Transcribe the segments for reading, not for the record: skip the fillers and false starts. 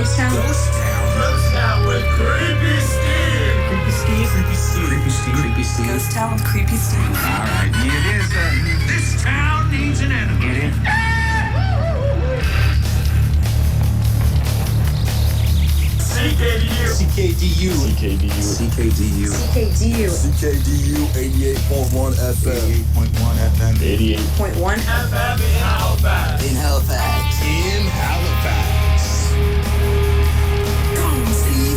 Ghost Town. Ghost Town. Ghost Town with Creepy Steve. Creepy Steve. Creepy Steve. Creepy Steve. Creepy Steve. Ghost Town with Creepy Steve. All right, it is. This town needs an enemy. Get in. CKDU. CKDU. CKDU. CKDU. CKDU. CKDU 88.1 FM. 88.1 FM. 88.1 FM in Halifax. In Halifax. In Halifax. Come, Steve.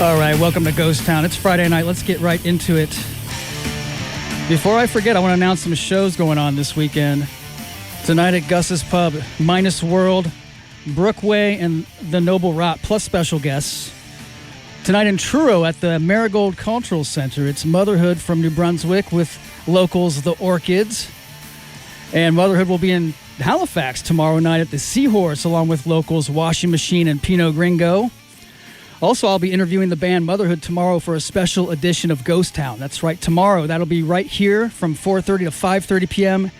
All right, welcome to Ghost Town. It's Friday night. Let's get right into it. Before I forget, I want to announce some shows going on this weekend. Tonight at Gus's Pub, Minus World, Brookway, and the Noble Rot, plus special guests. Tonight in Truro at the Marigold Cultural Center, it's Motherhood from New Brunswick with locals The Orchids. And Motherhood will be in Halifax tomorrow night at the Seahorse, along with locals Washing Machine and Pinot Gringo. Also, I'll be interviewing the band Motherhood tomorrow for a special edition of Ghost Town. That's right, tomorrow. That'll be right here from 4:30 to 5:30 p.m.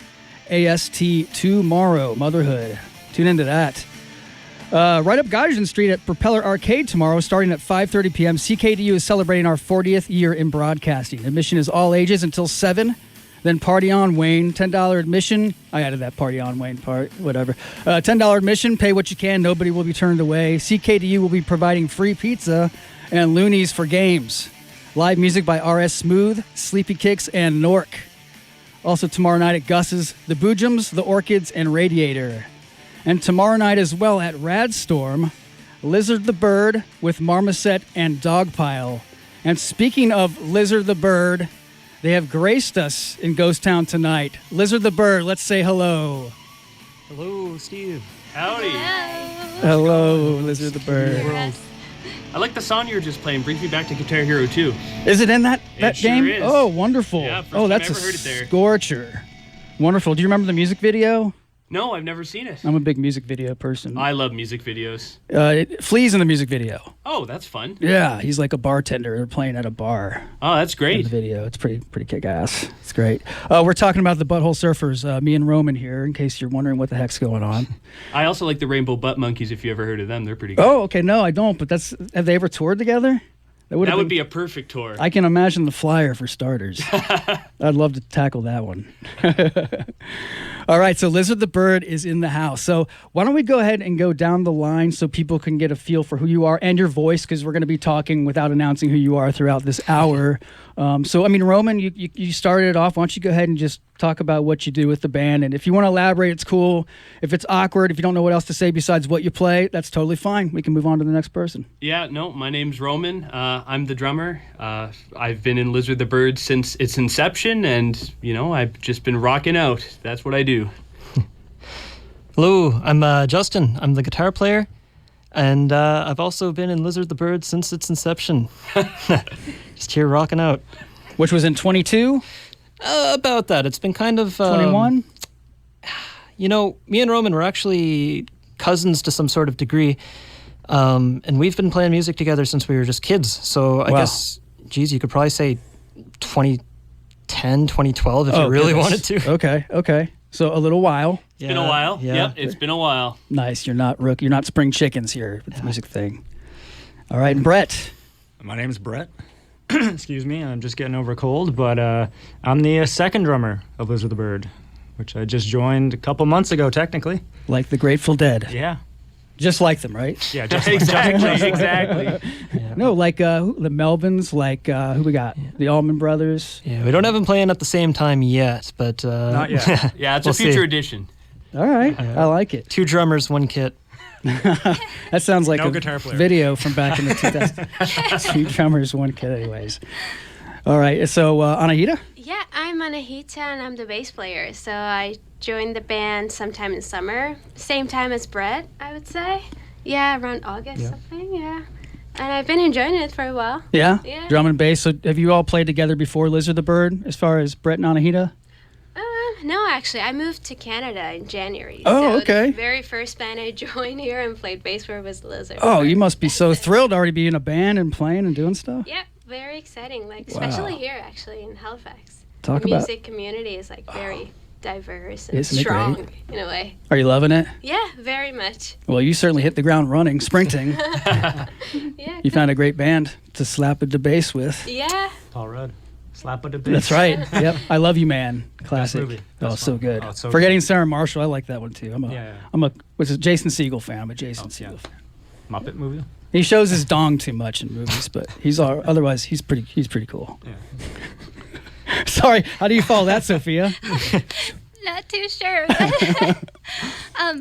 AST tomorrow. Motherhood. Tune into that. Right up Guygen Street at Propeller Arcade tomorrow, starting at 5:30 p.m. CKDU is celebrating our 40th year in broadcasting. Admission is all ages until 7. Then Party On Wayne, $10 admission. I added that Party On Wayne part, whatever. $10 admission, pay what you can, nobody will be turned away. CKDU will be providing free pizza and loonies for games. Live music by R.S. Smooth, Sleepy Kicks, and Nork. Also tomorrow night at Gus's, The Boojums, The Orchids, and Radiator. And tomorrow night as well at Radstorm, Lizard the Bird with Marmoset and Dogpile. And speaking of Lizard the Bird, they have graced us in Ghost Town tonight. Lizard the Bird, let's say hello. Hello, Steve. Howdy. Hello, Lizard the Bird. I like the song you were just playing. Brings me back to Guitar Hero 2. Is it in that game? Sure is. Oh, wonderful. Yeah, first oh, time that's I ever a heard it there. scorcher. Wonderful. Do you remember the music video? No, I've never seen it. I'm a big music video person. I love music videos. Flea's in the music video. Oh, that's fun. Yeah, he's like a bartender. They're playing at a bar. Oh, that's In great. the video. It's pretty kick-ass. It's great. We're talking about the Butthole Surfers, me and Roman here, in case you're wondering what the heck's going on. I also like the Rainbow Butt Monkeys, if you ever heard of them. They're pretty good. Oh, okay. No, I don't, but have they ever toured together? That would be a perfect tour. I can imagine the flyer for starters. I'd love to tackle that one. All right, so Lizard the Bird is in the house. So why don't we go ahead and go down the line so people can get a feel for who you are and your voice, because we're going to be talking without announcing who you are throughout this hour. So, I mean, Roman, you started it off. Why don't you go ahead and just talk about what you do with the band? And if you want to elaborate, it's cool. If it's awkward, if you don't know what else to say besides what you play, that's totally fine. We can move on to the next person. Yeah, no, my name's Roman. I'm the drummer. I've been in Lizard the Bird since its inception, and, I've just been rocking out. That's what I do. Hello, I'm Justin. I'm the guitar player, and I've also been in Lizard the Bird since its inception. Just here rocking out. Which was in 22? About that. It's been kind of... 21? Me and Roman were actually cousins to some sort of degree, and we've been playing music together since we were just kids. So I guess, you could probably say 2010, 2012 if you really wanted to. Okay. So a little while. It's been a while. Yeah. Yep, it's been a while. Nice. You're not spring chickens here with the music thing. All right, and Brett. My name's Brett. Excuse me, I'm just getting over a cold, but I'm the second drummer of Lizard the Bird, which I just joined a couple months ago, technically. Like the Grateful Dead. Yeah. Just like them, right? Yeah, just Exactly. Yeah. No, like the Melvins, like who we got? The Allman Brothers. Yeah, we don't have them playing at the same time yet, but... Not yet. Yeah, it's We'll a future see. edition. All right, I like it. 2 drummers, 1 kit. That sounds like No a guitar player. video from back in the 2000s. 2 drummers, 1 kid anyways. All right, so Anahita? Yeah, I'm Anahita and I'm the bass player. So I joined the band sometime in summer, same time as Brett, I would say. Yeah, around August something, yeah. And I've been enjoying it for a while. Yeah? Yeah. Drum and bass. So have you all played together before Lizard the Bird, as far as Brett and Anahita? No, actually, I moved to Canada in January. Oh, so okay. The very first band I joined here and played bass for was Lizard. Oh, you must be so thrilled to already be in a band and playing and doing stuff. Yeah, very exciting. Like, Wow. especially here, actually, in Halifax. Talk the about- music community is like very diverse and Isn't it strong great? in a way. Are you loving it? Yeah, very much. Well, you certainly hit the ground running, sprinting. Yeah. You found a great band to slap at the bass with. Yeah. Paul Rudd. Slap with the bass. That's right. Yep. I Love You, Man. Classic. movie. Oh, That's so fun. good. Oh, it's so Forgetting Sarah Marshall. I like that one too. Yeah. I'm a Jason Segel fan. I'm a Jason yeah. Segel fan. Muppet movie. He shows his dong too much in movies, but otherwise he's pretty cool. Yeah. Sorry. How do you follow that, Sophia? Not too sure.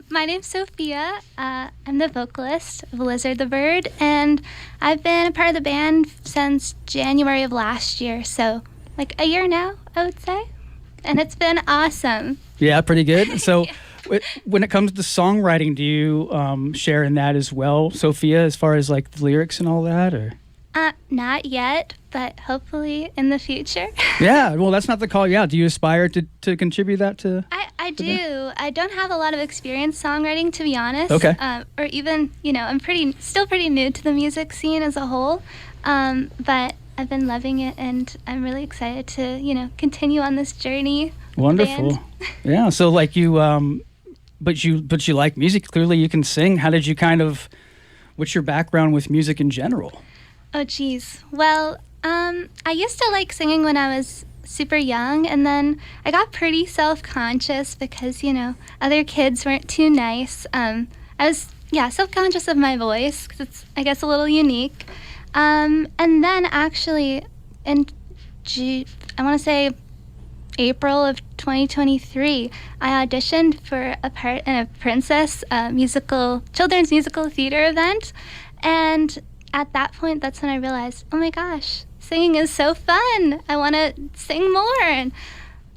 My name's Sophia. I'm the vocalist of Lizard the Bird, and I've been a part of the band since January of last year, so like a year now, I would say. And it's been awesome. Yeah, pretty good. So when it comes to songwriting, do you share in that as well, Sophia, as far as like the lyrics and all that, or? Not yet, but hopefully in the future. Yeah, well, that's not the call you out. Do you aspire to contribute that to? I do. I don't have a lot of experience songwriting, to be honest. Okay. Or even, I'm still pretty new to the music scene as a whole. But I've been loving it, and I'm really excited to, continue on this journey. with the Wonderful. band. Yeah. So like you, but you like music. Clearly, you can sing. How did you what's your background with music in general? Oh, geez. Well, I used to like singing when I was super young, and then I got pretty self-conscious because, other kids weren't too nice. I was, self-conscious of my voice because it's, I guess, a little unique. And then actually in, I want to say April of 2023, I auditioned for a part in a Princess children's musical theater event, and at that point, that's when I realized, oh my gosh, singing is so fun. I want to sing more. And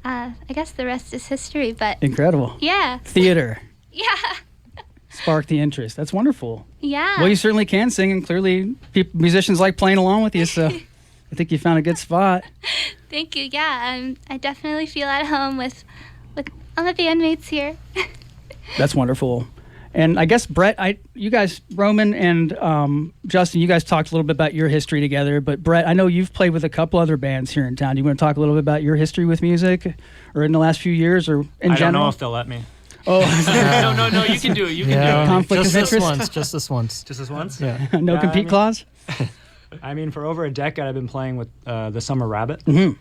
I guess the rest is history, but Incredible. yeah. Theater Yeah. sparked the interest. That's wonderful. Yeah. Well, you certainly can sing, and clearly musicians like playing along with you, so I think you found a good spot. Thank you. Yeah, I definitely feel at home with all the bandmates here. That's wonderful. And I guess, Brett, you guys, Roman and Justin, you guys talked a little bit about your history together, but Brett, I know you've played with a couple other bands here in town. Do you want to talk a little bit about your history with music, or in the last few years, or in I general? don't know if they'll let me. Oh, No, you can do it. You can Yeah. do it. conflict Just of this interest? once. Just this once. Just this once. Yeah. No Yeah, compete clause? I mean, for over a decade, I've been playing with the Summer Rabbit. Mhm.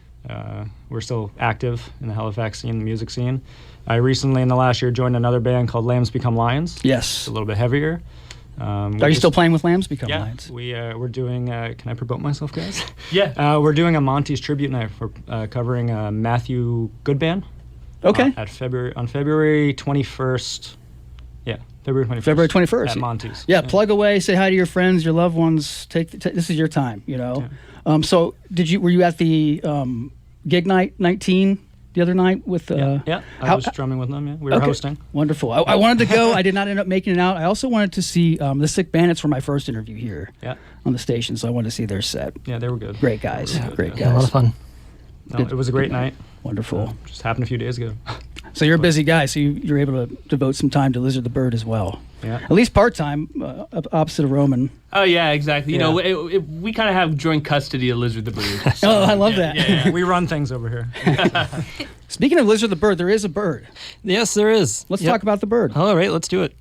We're still active in the Halifax scene, the music scene. I recently, in the last year, joined another band called Lambs Become Lions. It's Yes. a little bit heavier. Are you still playing with Lambs Become Yeah, Lions? we're doing. Can I promote myself, guys? Yeah. We're doing a Monty's tribute night for covering Matthew Goodband. Okay. On February 21st. Yeah, February 21st. February 21st. At Monty's. Yeah, plug away, say hi to your friends, your loved ones. This is your time, So were you at the Gig Night 19 the other night with Yeah, I was drumming with them. Yeah, we were hosting. Wonderful. I wanted to go. I did not end up making it out. I also wanted to see the Sick Bandits for my first interview here Yeah, on the station, so I wanted to see their set. yeah, they were good. Great guys. Great Yeah, a lot guys. of fun. No, it was a great night. Wonderful. Just happened a few days ago. So you're a busy guy, so you're able to devote some time to Lizard the Bird as well. Yeah. At least part-time, opposite of Roman. Oh yeah, exactly. You Yeah. know, we kind of have joint custody of Lizard the Bird. Oh, I love that. Yeah. We run things over here. Speaking of Lizard the Bird, there is a bird. Yes, there is. Let's Yep. talk about the bird. All right, let's do it.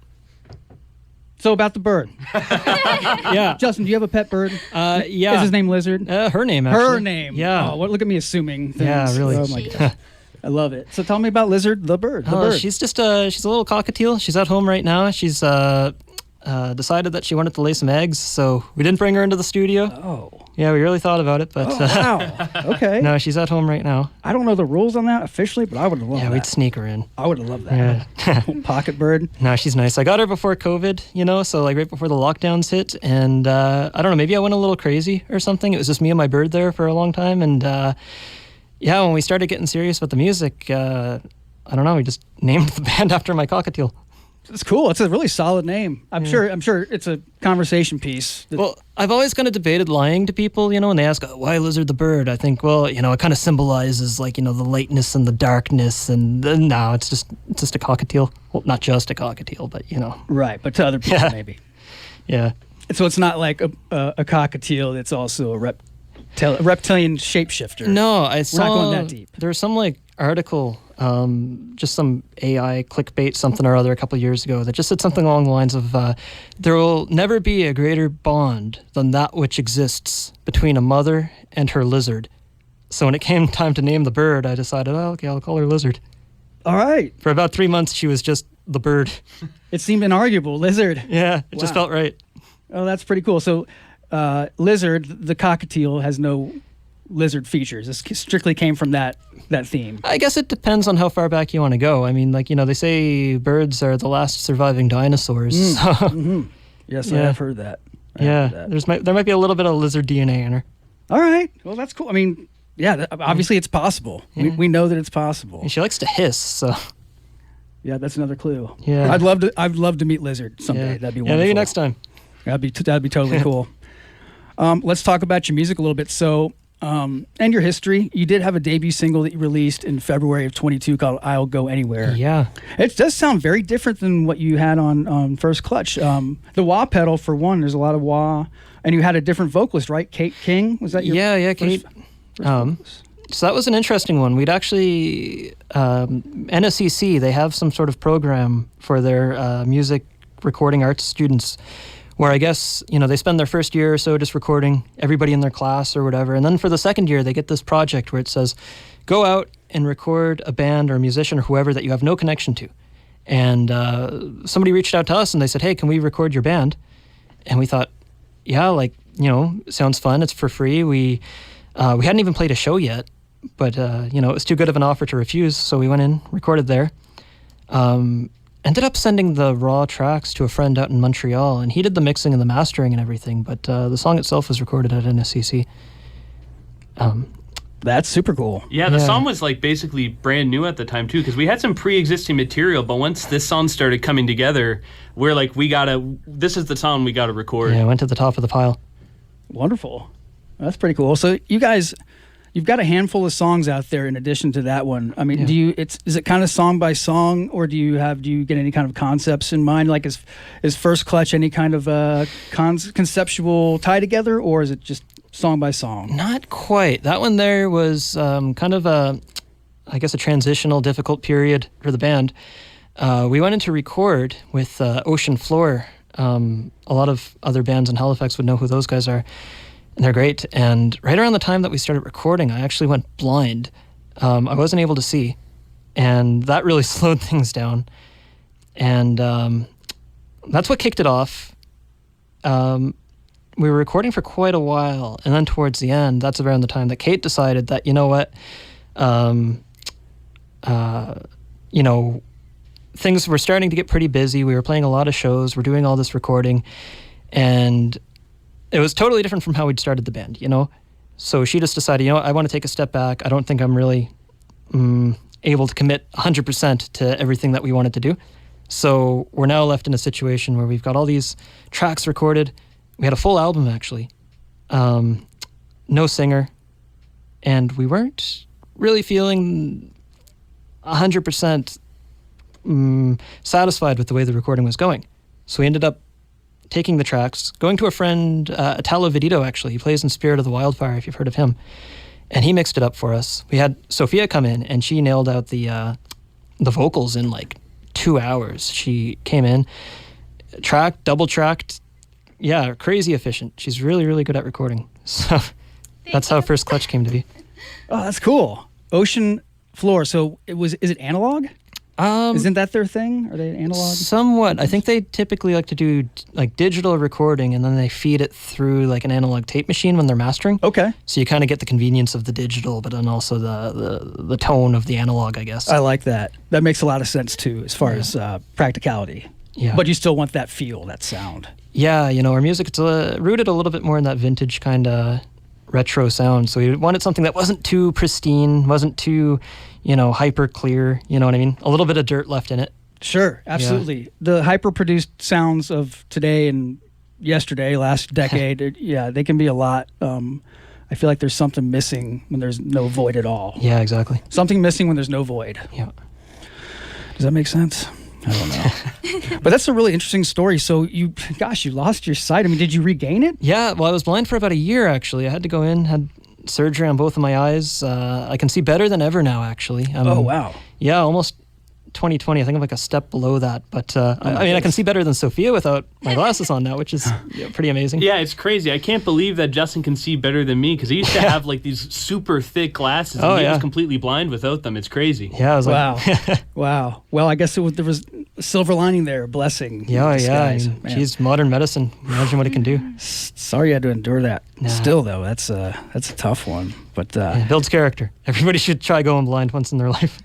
So about the bird. Yeah. Justin, do you have a pet bird? Yeah. Is his name Lizard? Her name, actually. Her name. Yeah. Oh, look at me assuming things. Yeah, really. Oh my god. I love it. So tell me about Lizard the bird. The Oh, bird. she's just she's a little cockatiel. She's at home right now. She's decided that she wanted to lay some eggs, so we didn't bring her into the studio. Oh. Yeah, we really thought about it, but Oh, wow. Okay. no, she's at home right now. I don't know the rules on that officially, but I would have loved Yeah, that. we'd sneak her in. I would have loved that. Yeah. Pocket bird. No, she's nice. I got her before COVID, so like right before the lockdowns hit, and I don't know, maybe I went a little crazy or something. It was just me and my bird there for a long time, and yeah, when we started getting serious about the music, I don't know, we just named the band after my cockatiel. It's cool. It's a really solid name. I'm sure it's a conversation piece. Well, I've always kind of debated lying to people, when they ask, why Lizard the Bird? I think, well, it kind of symbolizes like, the lightness and the darkness, and no, it's just a cockatiel. Well, not just a cockatiel, but Right, but to other people maybe. Yeah. So it's not like a cockatiel. It's also a reptilian shapeshifter. No, I saw. We're not going that deep. There was some article, just some AI clickbait something or other a couple of years ago that just said something along the lines of, there will never be a greater bond than that which exists between a mother and her lizard. So when it came time to name the bird, I decided, okay, I'll call her Lizard. All right. For about 3 months, she was just the bird. It seemed inarguable. Lizard. Yeah, it just felt right. Oh, that's pretty cool. So, Lizard, the cockatiel, has no lizard features. This strictly came from that theme. I guess it depends on how far back you want to go. I mean, they say birds are the last surviving dinosaurs. So. Mm-hmm. Yes, Yeah. I have heard that. There might be a little bit of lizard DNA in her. All right. Well, that's cool. I mean, yeah, obviously it's possible. Yeah. We know that it's possible. And she likes to hiss, so. Yeah, that's another clue. Yeah. I'd love to meet Lizard someday. Yeah. That'd be wonderful. Yeah, maybe next time. That'd be totally cool. Let's talk about your music a little bit. So, and your history. You did have a debut single that you released in February of 22 called "I'll Go Anywhere." Yeah. It does sound very different than what you had on First Clutch. The wah pedal, for one, there's a lot of wah, and you had a different vocalist, right? Kate King, was that your? Yeah, Kate. So that was an interesting one. We'd actually NSCC. They have some sort of program for their music recording arts students, where I guess, they spend their first year or so just recording everybody in their class or whatever. And then for the second year, they get this project where it says, go out and record a band or a musician or whoever that you have no connection to. And somebody reached out to us and they said, hey, can we record your band? And we thought, yeah, sounds fun. It's for free. We hadn't even played a show yet, but, it was too good of an offer to refuse. So we went in, recorded there. Ended up sending the raw tracks to a friend out in Montreal, and he did the mixing and the mastering and everything, but the song itself was recorded at NSCC. That's super cool. Yeah, the song was basically brand new at the time too, because we had some pre-existing material, but once this song started coming together, we're like, this is the song we gotta record. Yeah, went to the top of the pile. Wonderful. That's pretty cool. So you guys, you've got a handful of songs out there in addition to that one. I mean, is it kind of song by song, or do you get any kind of concepts in mind? Like is First Clutch any kind of conceptual tie together, or is it just song by song? Not quite. That one there was kind of a transitional, difficult period for the band. We went in to record with Ocean Floor. A lot of other bands in Halifax would know who those guys are. And they're great. And right around the time that we started recording, I actually went blind. I wasn't able to see. And that really slowed things down. And that's what kicked it off. We were recording for quite a while. And then towards the end, that's around the time that Kate decided that, you know what, things were starting to get pretty busy. We were playing a lot of shows. We're doing all this recording. And it was totally different from how we'd started the band, So she just decided, I want to take a step back. I don't think I'm really able to commit 100% to everything that we wanted to do. So we're now left in a situation where we've got all these tracks recorded. We had a full album, actually. No singer. And we weren't really feeling 100% satisfied with the way the recording was going. So we ended up taking the tracks, going to a friend, Italo Vidito, actually. He plays in Spirit of the Wildfire, if you've heard of him. And he mixed it up for us. We had Sophia come in, and she nailed out the vocals in 2 hours. She came in, double-tracked, crazy efficient. She's really, really good at recording. So that's how First Clutch came to be. Oh, that's cool. Ocean Floor. So is it analog? Isn't that their thing? Are they analog? Somewhat. I think they typically like to do digital recording, and then they feed it through an analog tape machine when they're mastering. Okay. So you kind of get the convenience of the digital, but then also the tone of the analog, I guess. I like that. That makes a lot of sense too, as far as practicality. Yeah. But you still want that feel, that sound. Yeah, our music, it's rooted a little bit more in that vintage kind of retro sound. So we wanted something that wasn't too pristine, wasn't too, hyper clear. You know what I mean? A little bit of dirt left in it. Sure, absolutely. The hyper-produced sounds of today and yesterday, last decade, they can be a lot. I feel like there's something missing when there's no void at all. Yeah, exactly. Something missing when there's no void. Yeah. Does that make sense? I don't know. But that's a really interesting story. So you lost your sight. I mean, did you regain it? Yeah, well, I was blind for about a year, actually. I had to go in, had surgery on both of my eyes. I can see better than ever now, actually. Oh, wow. Yeah, almost 2020. I think I'm like a step below that. But I can see better than Sophia without my glasses on now, which is pretty amazing. Yeah, it's crazy. I can't believe that Justin can see better than me because he used to have like these super thick glasses and he was completely blind without them. It's crazy. Yeah, I was wow. Wow. Well, I guess there was a silver lining there, a blessing. Yeah. Geez, modern medicine. Imagine what it can do. Sorry you had to endure that. Nah. Still, though, that's a tough one. But builds character. Everybody should try going blind once in their life.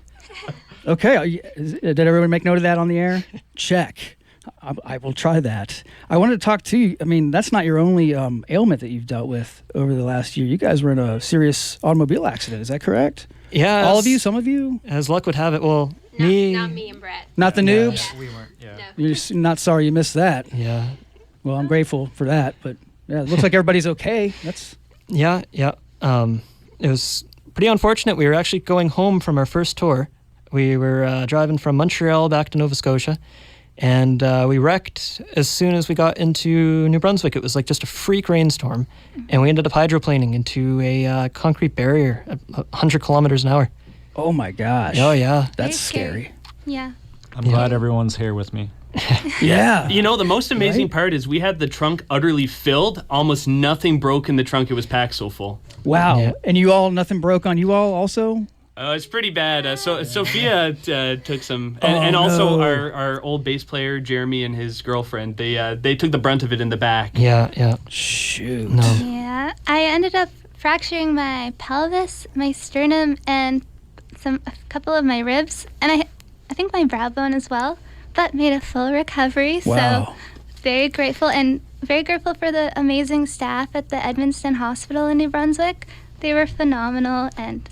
Okay, did everyone make note of that on the air? Check. I will try that. I wanted to talk to you. I mean, that's not your only ailment that you've dealt with over the last year. You guys were in a serious automobile accident. Is that correct? Yeah. All of you? Some of you? As luck would have it. Well, Not me and Brett. Not the noobs? Yeah. We weren't, yeah. No. You're not sorry you missed that. Yeah. Well, I'm grateful for that. But yeah, it looks like everybody's okay. That's. Yeah. It was pretty unfortunate. We were actually going home from our first tour. We were driving from Montreal back to Nova Scotia, and we wrecked as soon as we got into New Brunswick. It was like just a freak rainstorm, and we ended up hydroplaning into a concrete barrier at 100 kilometers an hour. Oh, my gosh. Oh, yeah. That's scary. Yeah. I'm glad everyone's here with me. Yeah. The most amazing part is we had the trunk utterly filled. Almost nothing broke in the trunk. It was packed so full. Wow. Yeah. And nothing broke on you all also? It's pretty bad. So Sophia took some, and also our old bass player Jeremy and his girlfriend. They took the brunt of it in the back. Yeah. Shoot. No. Yeah. I ended up fracturing my pelvis, my sternum, and a couple of my ribs, and I think my brow bone as well. But made a full recovery. Wow. So very grateful for the amazing staff at the Edmundston Hospital in New Brunswick. They were phenomenal, and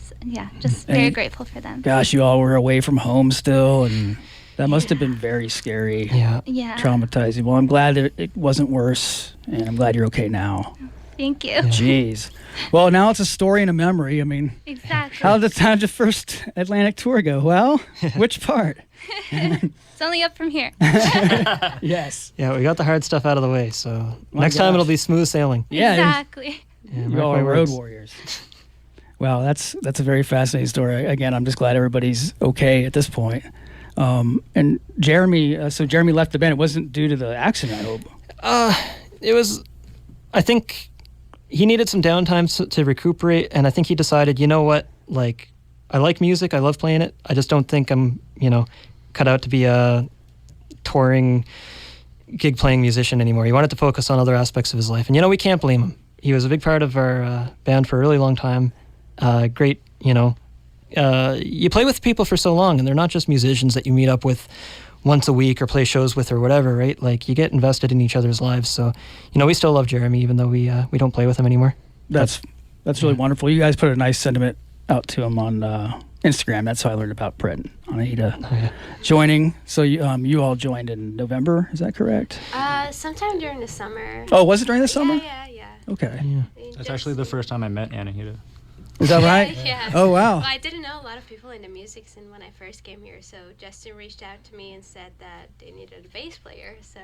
just very grateful for them. Gosh, you all were away from home still, and that must have been very scary. Yeah. Traumatizing. Well, I'm glad that it wasn't worse, and I'm glad you're okay now. Thank you. Jeez. Well, now it's a story and a memory. I mean, Exactly. how did your first Atlantic tour go? Well, which part? It's only up from here. Yes. Yeah, we got the hard stuff out of the way, so My next time gosh. it'll be smooth sailing. Yeah. Exactly. Yeah, You mark all my are road words. warriors. Wow, that's a very fascinating story. Again, I'm just glad everybody's okay at this point. And Jeremy, so Jeremy left the band. It wasn't due to the accident, I hope. It was, I think he needed some downtime to recuperate, and I think he decided, you know what, like, I like music, I love playing it, I just don't think I'm, cut out to be a touring, gig-playing musician anymore. He wanted to focus on other aspects of his life, and, we can't blame him. He was a big part of our band for a really long time. Great, you play with people for so long, and they're not just musicians that you meet up with once a week or play shows with or whatever, right? Like, you get invested in each other's lives. So, we still love Jeremy, even though we don't play with him anymore. That's really wonderful. You guys put a nice sentiment out to him on Instagram. That's how I learned about Brett and Anita joining. So you all joined in November, is that correct? Sometime during the summer. Oh, was it during the summer? Yeah. Okay. That's actually the first time I met Anahita. Is that right? Yeah. Oh, wow. Well, I didn't know a lot of people in the music scene when I first came here, so Justin reached out to me and said that they needed a bass player. So,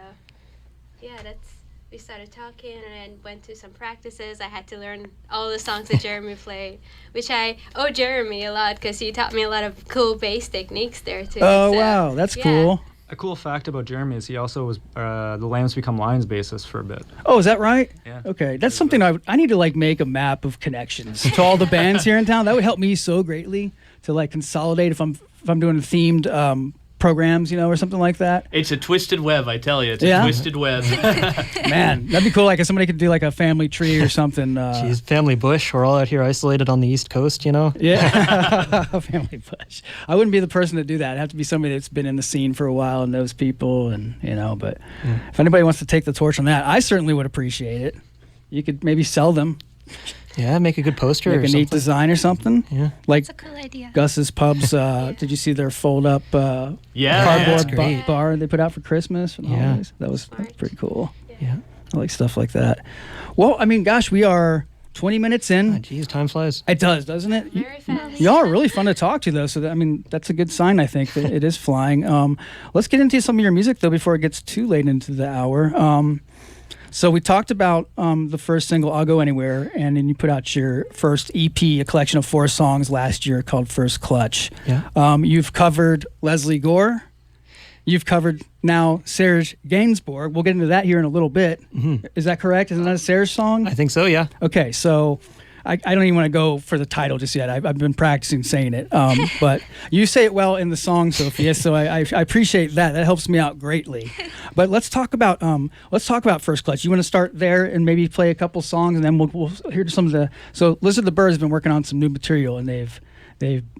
we started talking and then went to some practices. I had to learn all the songs that Jeremy played, which I owe Jeremy a lot because he taught me a lot of cool bass techniques there too. Oh, So, wow. That's cool. A cool fact about Jeremy is he also was the Lambs Become Lions bassist for a bit. Oh, is that right? Yeah. Okay. That's something I need to make a map of connections to all the bands here in town. That would help me so greatly to consolidate if I'm doing themed programs, or something like that. It's a twisted web, I tell you. It's a twisted web. Man, that'd be cool. If somebody could do a family tree or something. Jeez, family bush. We're all out here isolated on the East Coast, Yeah, family bush. I wouldn't be the person to do that. It'd have to be somebody that's been in the scene for a while and knows people, and But if anybody wants to take the torch on that, I certainly would appreciate it. You could maybe sell them. Yeah, make a good poster Make or a something. neat design or something. Yeah. Like That's a cool idea. Gus's Pubs. Did you see their fold-up Yeah, cardboard that's great. bar they put out for Christmas? For the Yeah. holidays? That's pretty cool. Yeah. I like stuff like that. Well, I mean, gosh, we are 20 minutes in. Geez, time flies. It does, doesn't it? Very fast. Y'all are really fun to talk to, though. So, I mean, that's a good sign, I think, that it is flying. Let's get into some of your music, though, before it gets too late into the hour. So we talked about the first single, I'll Go Anywhere, and then you put out your first EP, a collection of 4 songs last year called First Clutch. Yeah. You've covered Leslie Gore. You've covered now Serge Gainsbourg. We'll get into that here in a little bit. Mm-hmm. Is that correct? Isn't that a Serge song? I think so, yeah. Okay, so I don't even want to go for the title just yet. I've been practicing saying it. But you say it well in the song, Sophia, so I appreciate that. That helps me out greatly. But let's talk about First Clutch. You want to start there and maybe play a couple songs, and then we'll hear some of the... So Lizard the Bird has been working on some new material, and they've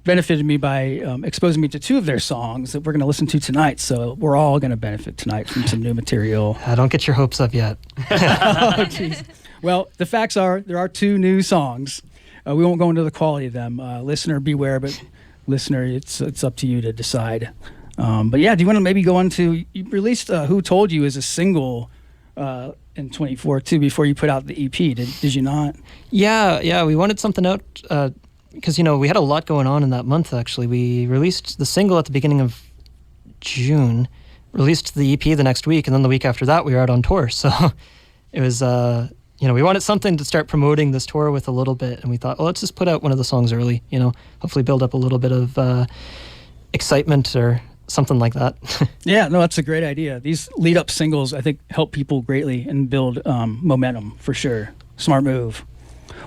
benefited me by exposing me to 2 of their songs that we're going to listen to tonight. So we're all going to benefit tonight from some new material. Don't get your hopes up yet. Oh, jeez. Well, the facts are there are 2 new songs. We won't go into the quality of them. Listener, beware, but listener, it's up to you to decide. But yeah, do you want to maybe go on to... You released Who Told You as a single in 24 too before you put out the EP. Did you not? Yeah, we wanted something out because, we had a lot going on in that month, actually. We released the single at the beginning of June, released the EP the next week, and then the week after that we were out on tour. So it was... we wanted something to start promoting this tour with a little bit, and we thought, well, let's just put out one of the songs early, hopefully build up a little bit of excitement or something like that. Yeah, no, that's a great idea. These lead-up singles, I think, help people greatly and build momentum, for sure. Smart move.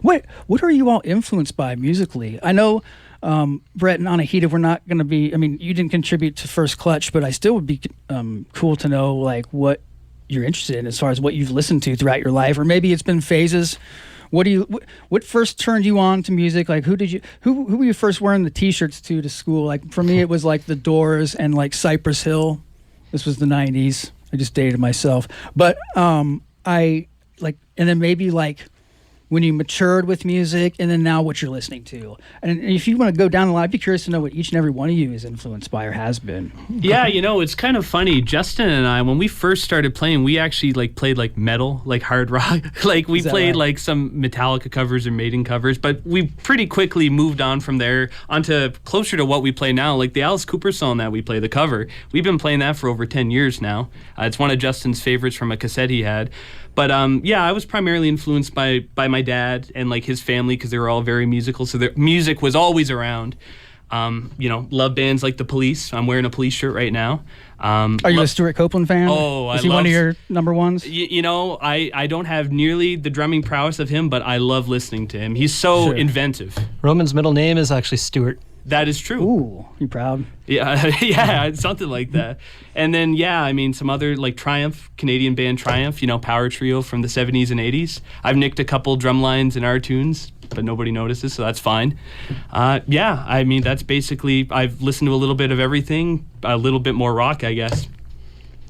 What are you all influenced by musically? I know, Brett and Anahita, we're not going to be... you didn't contribute to First Clutch, but I still would be cool to know, what you're interested in as far as what you've listened to throughout your life, or maybe it's been phases. What first turned you on to music? Like who were you first wearing the t-shirts to school? Like for me it was like The Doors and like Cypress Hill. This was the 90s. I just dated myself. But and then maybe like when you matured with music, and then now what you're listening to. And if you want to go down the line, I'd be curious to know what each and every one of you is influenced by or has been. Yeah, it's kind of funny. Justin and I, when we first started playing, we actually played metal, hard rock. We played right? some Metallica covers or Maiden covers, but we pretty quickly moved on from there onto closer to what we play now, like the Alice Cooper song that we play, the cover. We've been playing that for over 10 years now. It's one of Justin's favorites from a cassette he had. But I was primarily influenced by my dad and his family because they were all very musical, so their music was always around. Love bands like The Police. I'm wearing a Police shirt right now. Are you a Stuart Copeland fan? Oh, is he one of your number ones? I don't have nearly the drumming prowess of him, but I love listening to him. He's so inventive. Roman's middle name is actually Stuart. That is true. Ooh, you proud? Yeah, something like that. And then, some other Triumph, Canadian band Triumph, power trio from the 70s and 80s. I've nicked a couple drum lines in our tunes, but nobody notices, so that's fine. That's basically, I've listened to a little bit of everything, a little bit more rock, I guess.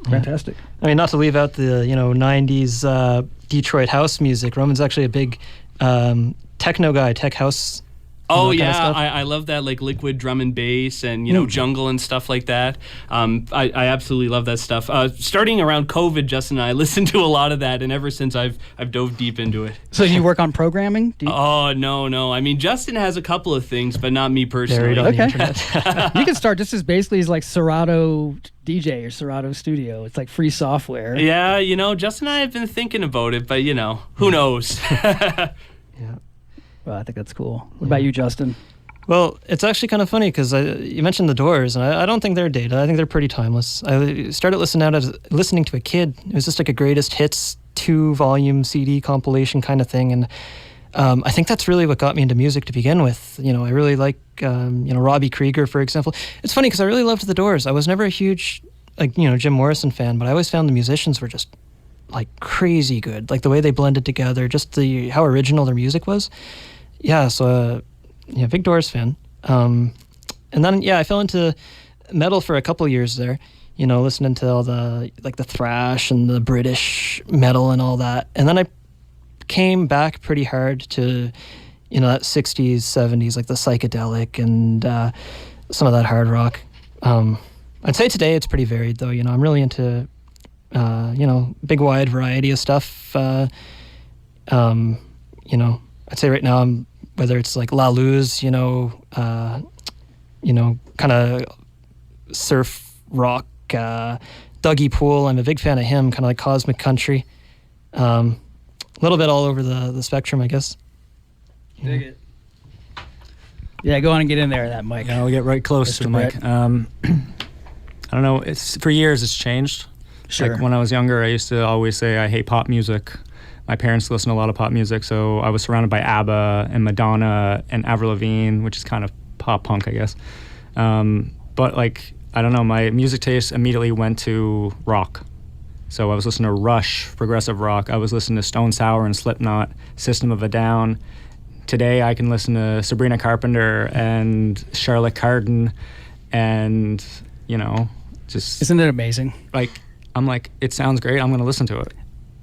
Fantastic. Not to leave out the, 90s Detroit house music. Roman's actually a big techno guy, tech house. Oh yeah, I love that liquid drum and bass and jungle and stuff like that. I absolutely love that stuff. Starting around COVID, Justin and I listened to a lot of that, and ever since I've dove deep into it. So you work on programming? Oh no. Justin has a couple of things, but not me personally. Okay. You can start just as basically as Serato DJ or Serato Studio. It's free software. Yeah, Justin and I have been thinking about it, but who knows? Yeah. Well, I think that's cool. What about you, Justin? Well, it's actually kind of funny because you mentioned The Doors, and I don't think they're dated. I think they're pretty timeless. I started listening to a kid. It was just a greatest hits 2-volume CD compilation kind of thing, and I think that's really what got me into music to begin with. I really like Robbie Krieger, for example. It's funny because I really loved The Doors. I was never a huge Jim Morrison fan, but I always found the musicians were just crazy good. The way they blended together, just how original their music was. Yeah, so big Doors fan. And then I fell into metal for a couple years there. Listening to all the the thrash and the British metal and all that. And then I came back pretty hard to, that 60s, 70s, like the psychedelic and some of that hard rock. I'd say today it's pretty varied, though. I'm really into, big wide variety of stuff. I'd say right now whether it's like La Luz, kind of surf rock, Dougie Poole. I'm a big fan of him, kind of like cosmic country. A little bit all over the spectrum, I guess. Dig it. Yeah, go on and get in there, that mic. I'll get right close to the mic. I don't know. For years it's changed. Sure. Like when I was younger, I used to always say I hate pop music. My parents listen to a lot of pop music, so I was surrounded by ABBA and Madonna and Avril Lavigne, which is kind of pop punk, I guess. But like, I don't know, my music taste immediately went to rock. So I was listening to Rush, progressive rock. I was listening to Stone Sour and Slipknot, System of a Down. Today I can listen to Sabrina Carpenter and Charlotte Cardin and, just... Isn't it amazing? Like, I'm like, it sounds great, I'm going to listen to it.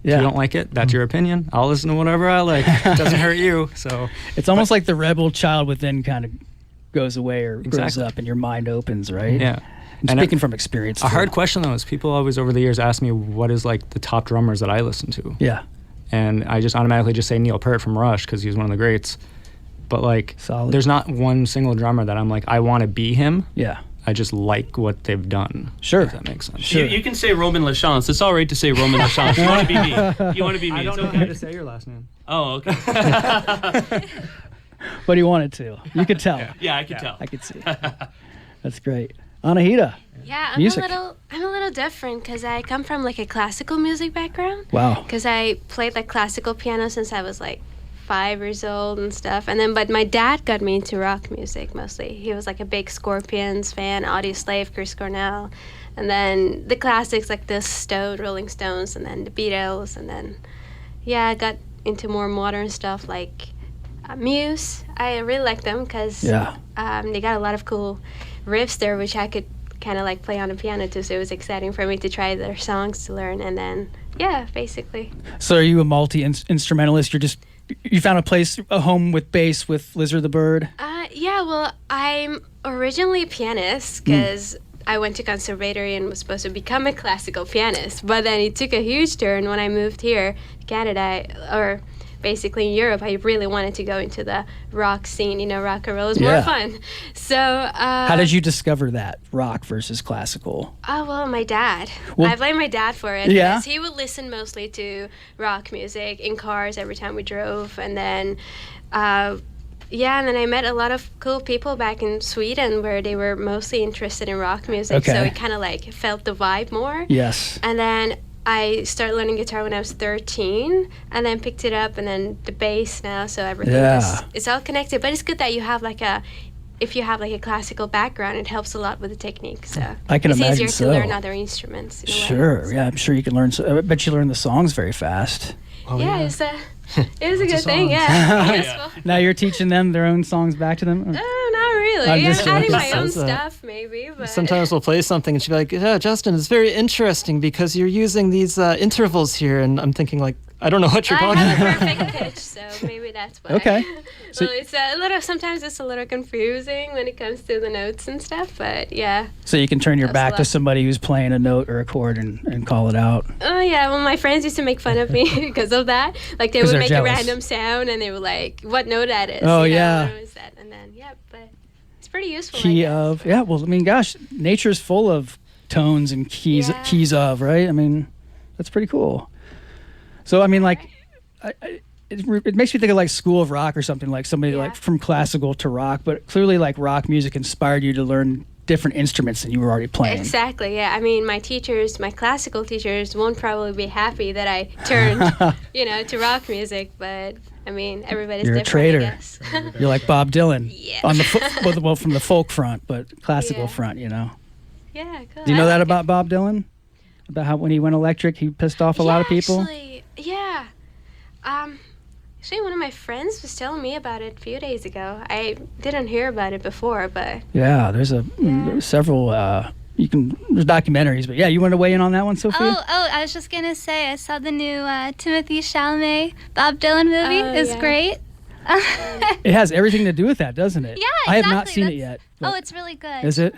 Yeah. If you don't like it, that's your opinion. I'll listen to whatever I like. It doesn't hurt you. So it's almost like the rebel child within kind of goes away or grows Exactly. up and your mind opens, right? Yeah. And speaking from experience. A hard question, though, is people always over the years ask me what is like the top drummers that I listen to. Yeah. And I just automatically just say Neil Peart from Rush because he's one of the greats. But like, Solid. there's not one single drummer that I'm like, I want to be him. Yeah. I just like what they've done. Sure. If that makes sense. Sure. You can say Roman Lachance. It's all right to say Roman Lachance. You want to be me. You want to be me. I don't It's know okay. how to say your last name. Oh, okay. But he wanted to. You could tell. Yeah, I can tell. I could see. That's great. Anahita. Yeah, Music. I'm a little different because I come from like a classical music background. Wow. Because I played like classical piano since I was like 5 years old and stuff. And then, but my dad got me into rock music mostly. He was like a big Scorpions fan, Audioslave, Chris Cornell, and then the classics like the Rolling Stones, and then the Beatles, and then I got into more modern stuff like Muse. I really like them because they got a lot of cool riffs there, which I could kind of like play on the piano too. So it was exciting for me to try their songs to learn, and then basically. So are you a multi-instrumentalist? You found a home with bass with Lizard the Bird? Well, I'm originally a pianist because I went to conservatory and was supposed to become a classical pianist. But then it took a huge turn when I moved here to Canada, or basically in Europe. I really wanted to go into the rock scene. Rock and roll is more fun. So how did you discover that, rock versus classical? Oh, well, my dad. Well, I blame my dad for it. Yeah? Because he would listen mostly to rock music in cars every time we drove. And then, and then I met a lot of cool people back in Sweden where they were mostly interested in rock music. Okay. So it kind of like felt the vibe more. Yes. And then I started learning guitar when I was 13 and then picked it up, and then the bass now. So everything it's all connected. But it's good that you have if you have like a classical background, it helps a lot with the technique. So I can it's imagine easier to learn other instruments. In a way. Sure. Yeah, I'm sure you can learn. I bet you learn the songs very fast. It was a good thing. Yeah. Now you're teaching them their own songs back to them? Oh, not really. I'm I'm just adding my joking. own Says that. stuff, maybe. But Sometimes we'll play something and she'll be like, yeah, Justin, it's very interesting because you're using these intervals here. And I'm thinking like, I don't know what you're I talking have about. a perfect pitch, so maybe that's why. Okay. So- Well, it's a little. Sometimes it's a little confusing when it comes to the notes and stuff, but yeah. So you can turn your That's back a to lot. somebody who's playing a note or a chord and call it out. Oh yeah. Well, my friends used to make fun of me because of that. Like they 'Cause would they're make jealous. a random sound and they were like, "What note that is?" Oh, you know, yeah. What was that? And then but it's pretty useful. Key I guess. of, well, I mean, gosh, nature's full of tones and keys Yeah. keys of, right? I mean, that's pretty cool. So, I mean, like, it makes me think of like School of Rock or something, like somebody like from classical to rock, but clearly like rock music inspired you to learn different instruments than you were already playing. Exactly. Yeah. I mean, my classical teachers, won't probably be happy that I turned, to rock music. But I mean, everybody's You're a different. traitor. I guess. You're like Bob Dylan Yeah. on the well, from the folk front, but classical Yeah. front, Yeah. Cool. Do you know I that like about Bob Dylan? About how when he went electric, he pissed off a lot of people? Actually, yeah. Actually, one of my friends was telling me about it a few days ago. I didn't hear about it before, but Yeah, there's Yeah. several there's documentaries, but yeah, you want to weigh in on that one, Sophia? I was just gonna say I saw the new Timothy Chalamet Bob Dylan movie. It's great. It has everything to do with that, doesn't it? Yeah, I have not exactly. seen it yet. Oh, it's really good. Is it?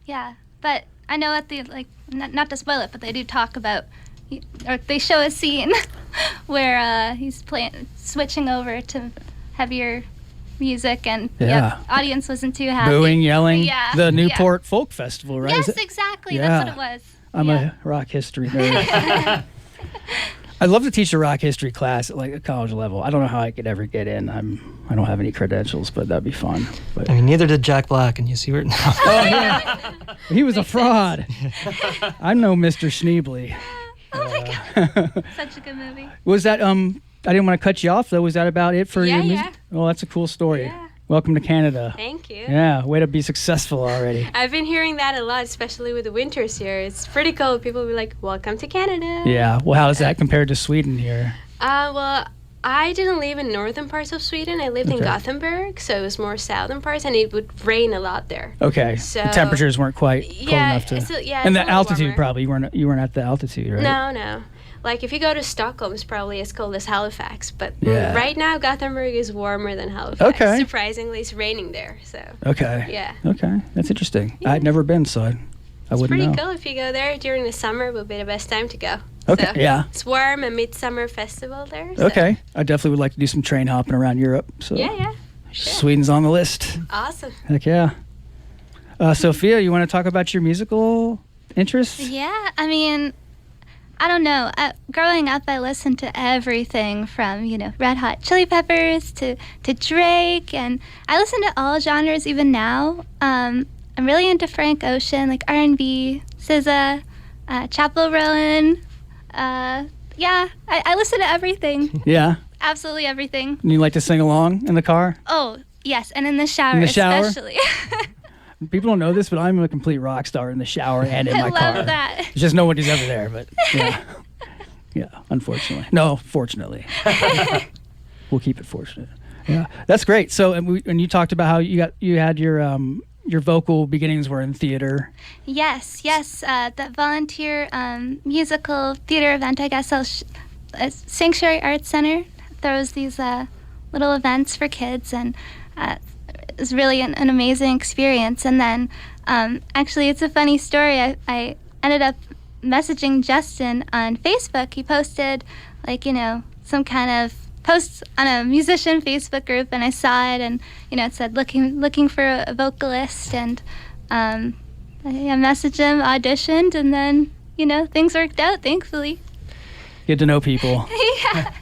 Yeah, but I know at the not to spoil it, but they do talk about, or they show a scene where he's switching over to heavier music, and audience wasn't too happy. Booing, yelling. Yeah, The Newport Folk Festival, right? Yes, exactly. That's what it was. I'm a rock history nerd. I'd love to teach a rock history class at like a college level. I don't know how I could ever get in. I don't have any credentials, but that'd be fun. But I mean, neither did Jack Black, and you see where now. oh yeah, he was a fraud. I'm no Mr. Schneebly. Oh my god, such a good movie. Was that I didn't want to cut you off though. Was that about it for your music? Oh, that's a cool story. Yeah. Welcome to Canada. Thank you. Yeah, way to be successful already. I've been hearing that a lot, especially with the winters here. It's pretty cold. People will be like, welcome to Canada. Yeah, well, how is that compared to Sweden here? Well, I didn't live in northern parts of Sweden. I lived in Gothenburg, so it was more southern parts, and it would rain a lot there. Okay, So, the temperatures weren't quite cold enough to... and and it's the a little altitude warmer. probably, you weren't at the altitude, right? No. Like, if you go to Stockholm, it's probably as cold as Halifax. But Yeah. right now, Gothenburg is warmer than Halifax. Okay. Surprisingly, it's raining there, so... Okay. Yeah. Okay, that's interesting. I'd never been, so I It's wouldn't pretty know. cool if you go there during the summer. Will be the best time to go. Okay, So, yeah. It's warm, a midsummer festival there. So. Okay, I definitely would like to do some train hopping around Europe. So Yeah. Sure. Sweden's on the list. Awesome. Heck yeah. Sophia, you want to talk about your musical interests? Yeah, I mean, I don't know. Growing up, I listened to everything from, Red Hot Chili Peppers to Drake, and I listen to all genres even now. I'm really into Frank Ocean, like R&B, SZA, Chappell Rowan. I listen to everything. Yeah. Absolutely everything. And you like to sing along in the car? Oh, yes, and in the shower, In the shower? especially. People don't know this, but I'm a complete rock star in the shower and in I my love car. that. It's just nobody's ever there, but yeah. Yeah, unfortunately. No, fortunately. We'll keep it fortunate. Yeah, that's great. So, and you talked about how you had your vocal beginnings were in theater. Yes. That volunteer musical theater event, I guess, Sanctuary Arts Center throws these little events for kids, and it was really an amazing experience. And then, actually, it's a funny story. I ended up messaging Justin on Facebook. He posted, some kind of posts on a musician Facebook group, and I saw it, and it said looking for a vocalist, and I messaged him, auditioned, and then things worked out, thankfully. Get to know people. Yeah.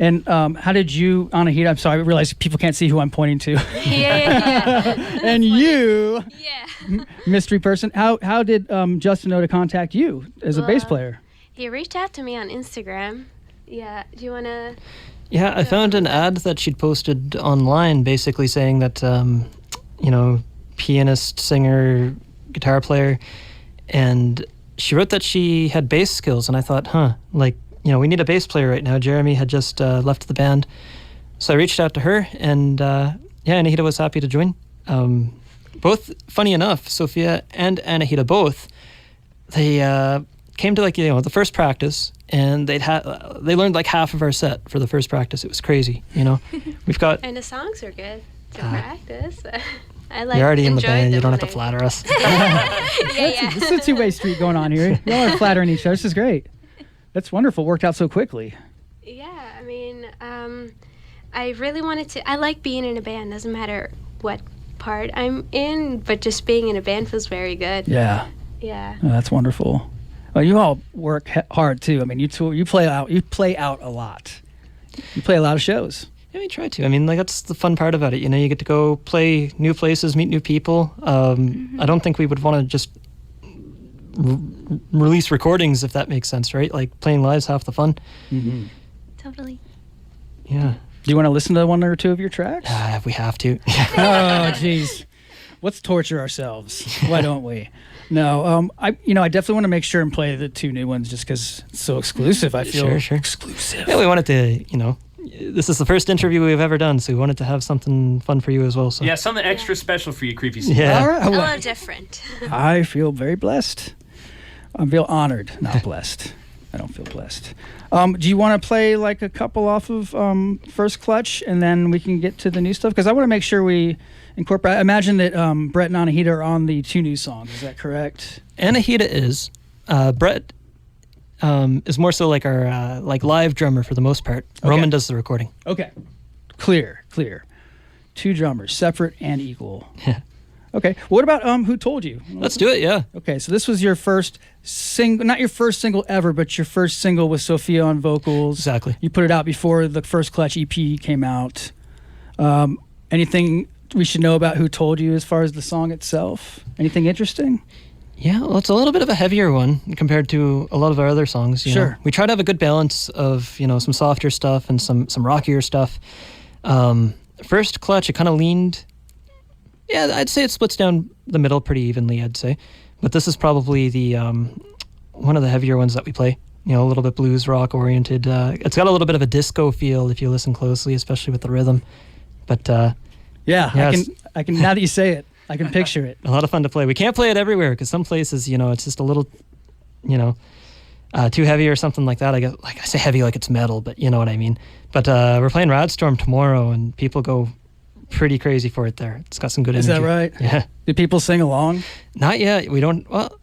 And how did you, Anahita, I'm sorry, I realize people can't see who I'm pointing to. Yeah. And you, Yeah. mystery person, how did Justin know to contact you as a bass player? He reached out to me on Instagram. Yeah. Do you want to... Yeah, I found an ad that she'd posted online basically saying that, pianist, singer, guitar player, and she wrote that she had bass skills, and I thought, we need a bass player right now. Jeremy had just left the band. So I reached out to her, and Anahita was happy to join. Both, funny enough, Sophia and Anahita both, they came to the first practice, and they learned like half of our set for the first practice. It was crazy, We've got... And the songs are good to Ah. practice. I like. You're already in the enjoyed band. You them don't have when to flatter us. Yeah. This is a two-way street going on here. Y'all are flattering each other. This is great. That's wonderful. Worked out so quickly. Yeah, I mean, I really wanted to. I like being in a band. Doesn't matter what part I'm in, but just being in a band feels very good. Yeah. Yeah. Oh, that's wonderful. Well, you all work hard too. I mean, you play out a lot. You play a lot of shows. Yeah, we try to. I mean, that's the fun part about it. You get to go play new places, meet new people. I don't think we would want to just release recordings, if that makes sense, right? Like playing live's half the fun. Mm-hmm. Totally. Yeah. Do you want to listen to one or two of your tracks? We have to. Oh, jeez. Let's torture ourselves. Why don't we? No, I definitely want to make sure and play the two new ones just because it's so exclusive. I feel Sure. exclusive. Yeah, we wanted to, this is the first interview we've ever done, so we wanted to have something fun for you as well. So Yeah, something extra special for you, Creepy Steve. Yeah. All right. A Well, little different. I feel very blessed. I feel honored, not blessed. I don't feel blessed. Do you want to play like a couple off of First Clutch, and then we can get to the new stuff? Because I want to make sure we incorporate. I imagine that Brett and Anahita are on the 2 new songs. Is that correct? Anahita is. Brett is more so like our like live drummer for the most part. Okay. Roman does the recording. Okay. Clear. 2 drummers, separate and equal. Yeah. Okay. What about Who Told You? Let's do it, yeah. Okay, so this was your first single, not your first single ever, but your first single with Sophia on vocals. Exactly. You put it out before the First Clutch EP came out. Anything we should know about Who Told You as far as the song itself? Anything interesting? Yeah, well, it's a little bit of a heavier one compared to a lot of our other songs. You Sure. know. We try to have a good balance of, you know, some softer stuff and some rockier stuff. First Clutch, it kind of leaned... Yeah, I'd say it splits down the middle pretty evenly, I'd say. But this is probably the one of the heavier ones that we play. You know, a little bit blues rock oriented. It's got a little bit of a disco feel if you listen closely, especially with the rhythm. But Yeah, Yeah, I can. Now that you say it, I can picture it. a lot of fun to play. We can't play it everywhere because some places, you know, it's just a little, you know, too heavy or something like that. I guess, like I say heavy like it's metal, but you know what I mean. But we're playing Radstorm tomorrow, and people go pretty crazy for it there. It's got some good Is energy. that right? Yeah. Do people sing along? Not yet. We don't. Well,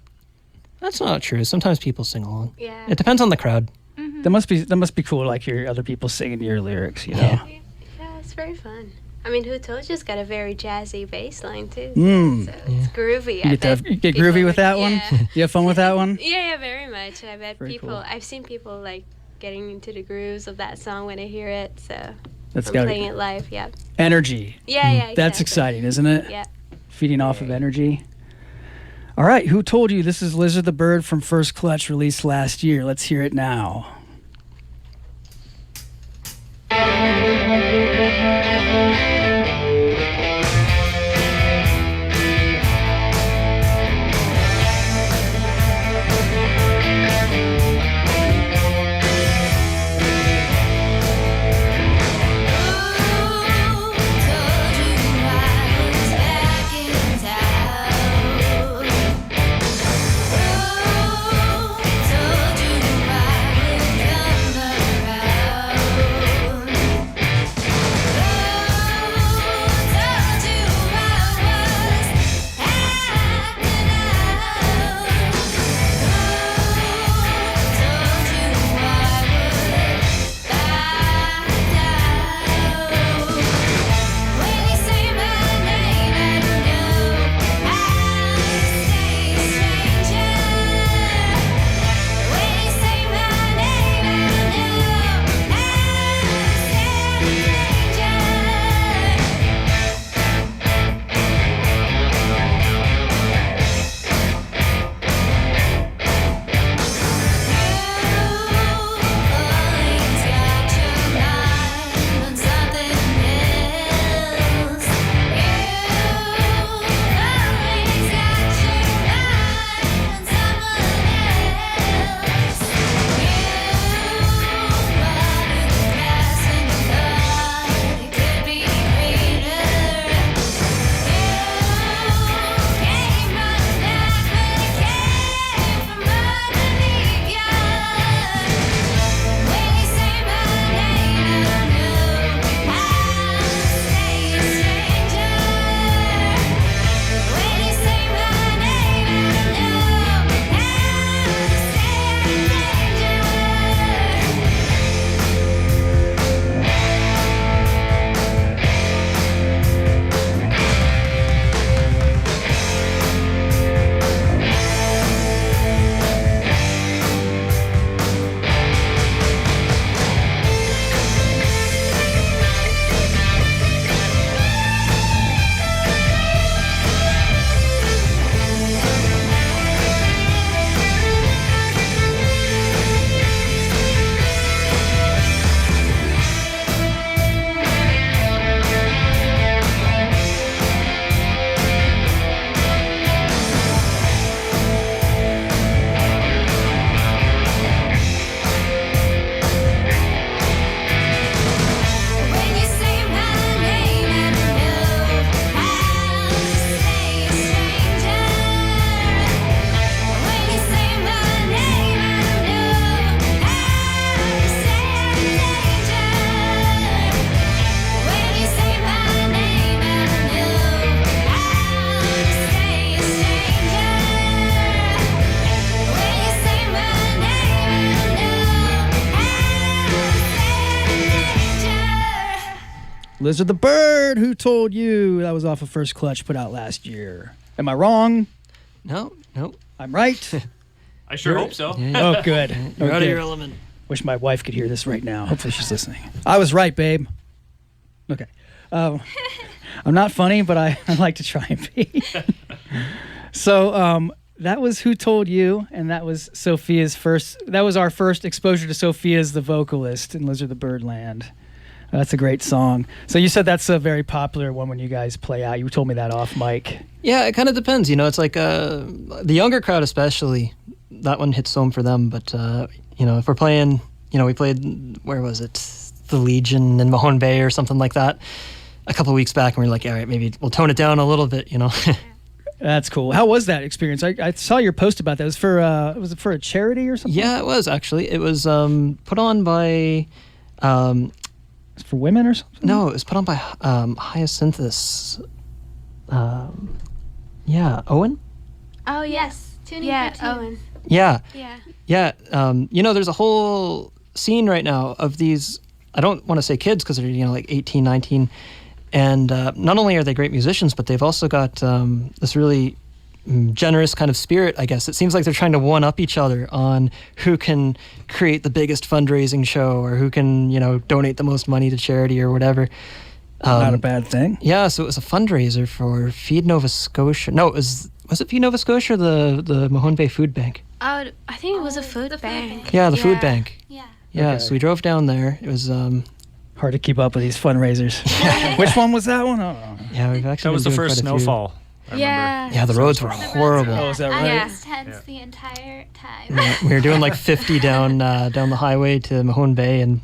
that's not true. Sometimes people sing along. Yeah. It depends on the crowd. That must be cool. Like hear other people singing your lyrics. You know. Yeah. Yeah, it's very fun. I mean, Who Told You's got a very jazzy bass line too. Mm. So it's groovy. You get groovy with that one. Yeah. You have fun with that one. Yeah, very much. I bet Very people. cool. I've seen people like getting into the grooves of that song when they hear it. So That's I'm got playing it live. Yeah. energy. Yeah, yeah. That's exactly. exciting, isn't it? Yeah. Feeding off of energy. All right, Who Told You? This is Lizard the Bird from First Clutch, released last year. Let's hear it now. Told you I was Lizard the Bird, Who Told You? That was off of First Clutch, put out last year. Am I wrong? No. I'm right. I sure hope so. Oh, good. You're out Okay. of your element. Wish my wife could hear this right now. Hopefully she's listening. I was right, babe. Okay. I'm not funny, but I like to try and be. So that was Who Told You, and that was our first exposure to Sophia as the vocalist in Lizard the Birdland. That's a great song. So you said that's a very popular one when you guys play out. You told me that off mic. Yeah, it kind of depends. It's like the younger crowd especially, that one hits home for them. But, if we're playing, we played, where was it? The Legion in Mahone Bay or something like that a couple of weeks back. And we're like, all right, maybe we'll tone it down a little bit, That's cool. How was that experience? I saw your post about that. Was it for a charity or something? Yeah, it was actually. It was put on by... for women or something? No, it was put on by Hyacinthus. Owen? Oh, yes. Tuning Yeah, for two. Owen. Yeah. Yeah. There's a whole scene right now of these, I don't want to say kids because they're, like 18, 19. And not only are they great musicians, but they've also got this really generous kind of spirit, I guess. It seems like they're trying to one-up each other on who can create the biggest fundraising show or who can, donate the most money to charity or whatever. Not a bad thing. Yeah, so it was a fundraiser for Feed Nova Scotia. No, was it Feed Nova Scotia or the Mahone Bay Food Bank? Oh, I think it was a food bank. Yeah, the food bank. Yeah. Yeah, Okay. so we drove down there. It was, Hard to keep up with these fundraisers. Which one was that one? I don't know. yeah, we've actually That was the been doing first quite a few. snowfall. I remember. Yeah. Yeah, the roads were horrible. Oh, is that I right? was tense the entire time. Yeah, we were doing like 50 down the highway to Mahone Bay, and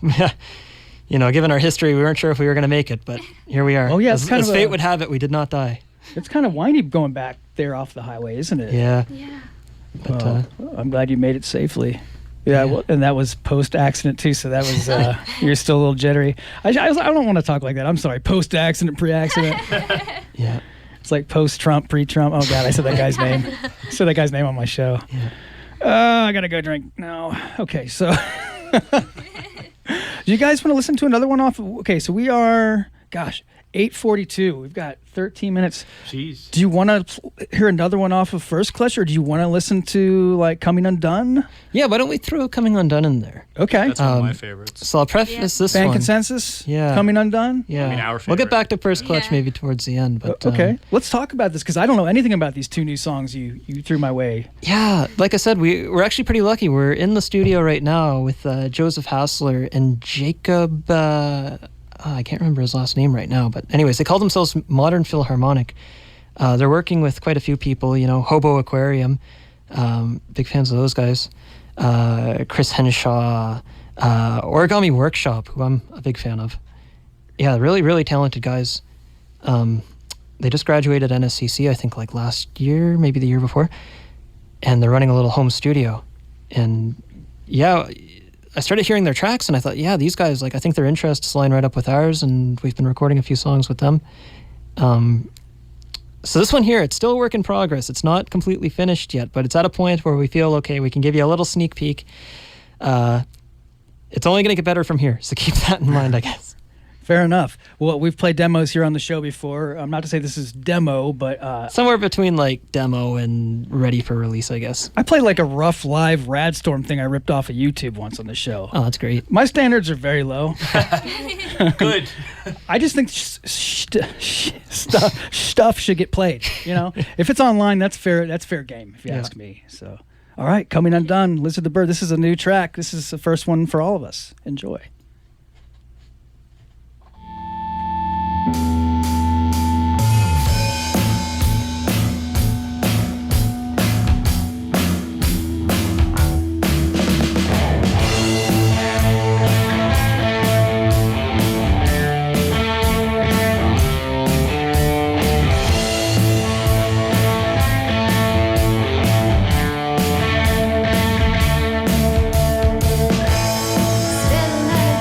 given our history, we weren't sure if we were going to make it, but here we are. Oh, yeah, it's as, kind as of fate a- would have it, we did not die. It's kind of whiny going back there off the highway, isn't it? Yeah, Yeah. but Well, I'm glad you made it safely. Yeah, Yeah. well, and that was post-accident too, so that was you're still a little jittery. I don't want to talk like that. I'm sorry. Post-accident, pre-accident. yeah. It's like post-Trump, pre-Trump. Oh God, I said that guy's name. I said that guy's name on my show. Yeah. I gotta go drink now. Okay, so do you guys want to listen to another one off? Okay, so we are 8:42. We've got 13 minutes. Jeez. Do you want to hear another one off of First Clutch, or do you want to listen to like Coming Undone? Yeah, why don't we throw Coming Undone in there? Okay. That's one of my favorites. So I'll preface this Fan one. Consensus? Yeah. Coming Undone? Yeah, I mean, our we'll favorite. get back to First Clutch Yeah. maybe towards the end, but Okay. Let's talk about this because I don't know anything about these two new songs you threw my way. Yeah, like I said, we're actually pretty lucky. We're in the studio right now with Joseph Hassler and Jacob. I can't remember his last name right now, but anyways, they call themselves Modern Philharmonic. They're working with quite a few people, Hobo Aquarium, big fans of those guys. Chris Henshaw, Origami Workshop, who I'm a big fan of. Yeah, really, really talented guys. They just graduated NSCC, I think, like last year, maybe the year before, and they're running a little home studio. And yeah, I started hearing their tracks, and I thought, yeah, these guys, I think their interests line right up with ours, and we've been recording a few songs with them. So this one here, it's still a work in progress. It's not completely finished yet, but it's at a point where we feel, okay, we can give you a little sneak peek. It's only going to get better from here, so keep that in mind, I guess. Fair enough. Well, we've played demos here on the show before. Not to say this is demo, but Somewhere between demo and ready for release, I guess. I played like a rough live Radstorm thing I ripped off of YouTube once on the show. Oh, that's great. My standards are very low. Good. I just think stuff should get played. If it's online, that's fair. That's fair game, if you Yeah. ask me. So, all right, Coming Undone, Lizard the Bird. This is a new track. This is the first one for all of us. Enjoy. Still another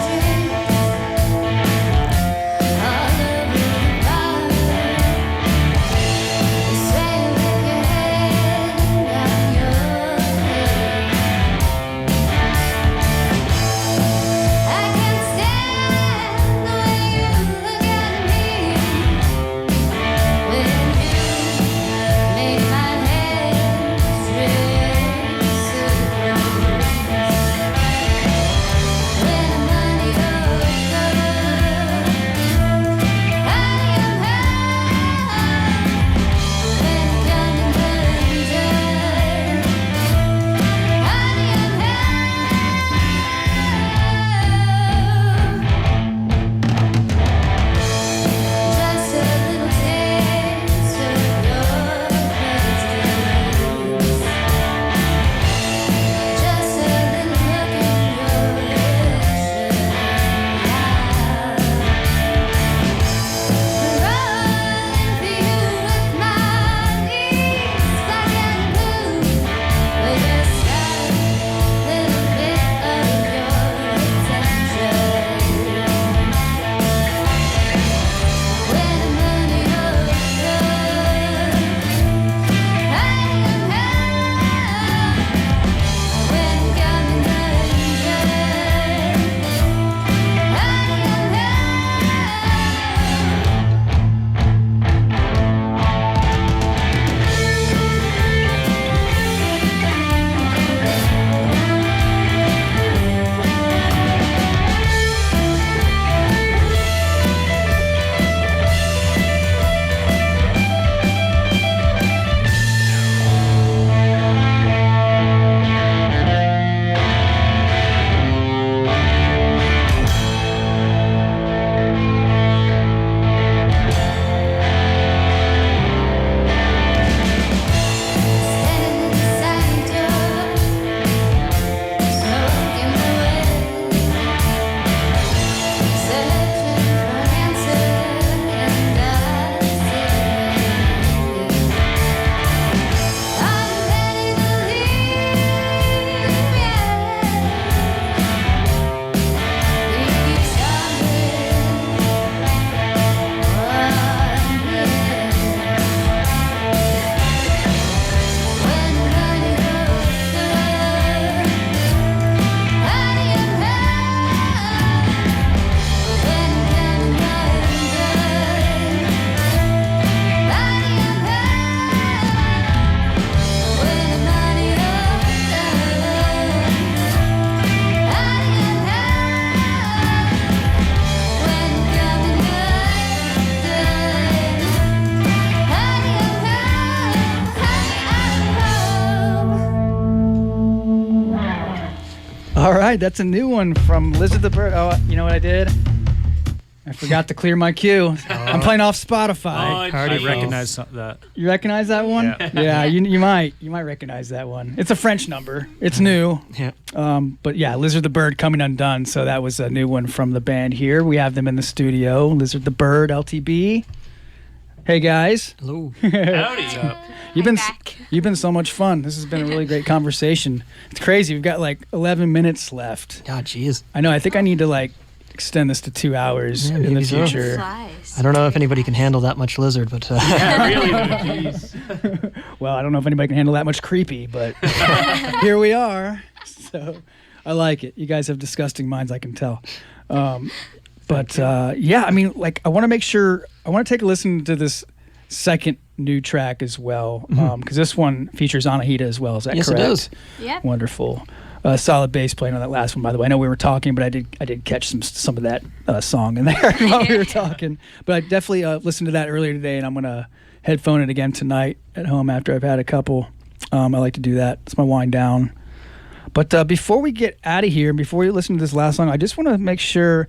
All right, that's a new one from Lizard the Bird. Oh, you know what I did? I forgot to clear my queue. I'm playing off Spotify. I recognize that. You recognize that one? Yeah, you might recognize that one. It's a French number. It's new. Yeah. But yeah, Lizard the Bird, Coming Undone. So that was a new one from the band here. We have them in the studio. Lizard the Bird, LTB. Hey guys. Hello. Howdy. You've been so much fun. This has been a really great conversation. It's crazy. We've got like 11 minutes left. God, jeez. I know. I think I need to like extend this to 2 hours in the maybe so. future. I don't know if anybody can handle that much lizard, but Yeah, really, jeez. Well, I don't know if anybody can handle that much creepy, but here we are. So I like it. You guys have disgusting minds, I can tell. But yeah, I mean, like, I want to make sure, I want to take a listen to this second new track as well, because this one features Anahita as well. Is that yes, correct? it does. Yeah. Wonderful. Solid bass playing on that last one, by the way. I know we were talking, but I did catch some of that song in there while we were talking. But I definitely listened to that earlier today, and I'm gonna headphone it again tonight at home after I've had a couple. I like to do that. It's my wind down. But before we get out of here, and before you listen to this last song, I just want to make sure.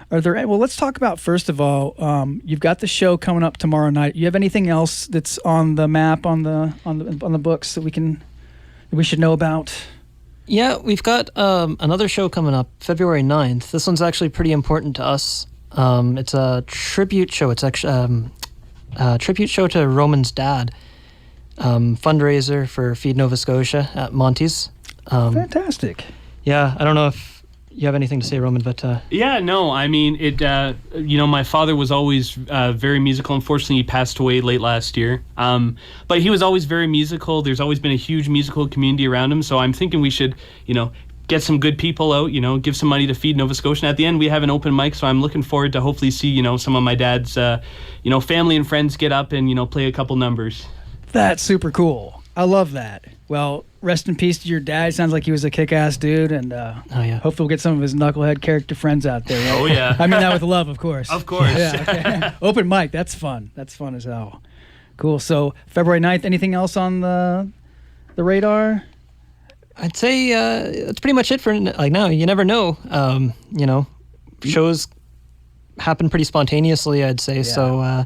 Well, let's talk about, first of all, you've got the show coming up tomorrow night. You have anything else that's on the map on the books that we should know about? Yeah, we've got another show coming up February 9th. This one's actually pretty important to us. It's a tribute show. It's actually a tribute show to Roman's dad. Fundraiser for Feed Nova Scotia at Monty's. Fantastic. Yeah, I don't know if you have anything to say, Roman, but Yeah, no, I mean, my father was always very musical. Unfortunately, he passed away late last year. But he was always very musical. There's always been a huge musical community around him. So I'm thinking we should, get some good people out, give some money to Feed Nova Scotia. And at the end, we have an open mic. So I'm looking forward to hopefully see, some of my dad's, family and friends get up and, play a couple numbers. That's super cool. I love that. Well, rest in peace to your dad. Sounds like he was a kick-ass dude, and hopefully we'll get some of his knucklehead character friends out there. Right? Oh, yeah. I mean that with love, of course. Of course. Yeah, okay. Open mic, that's fun. That's fun as hell. Cool. So February 9th, anything else on the radar? I'd say that's pretty much it for now. You never know. Shows happen pretty spontaneously, I'd say. Yeah. So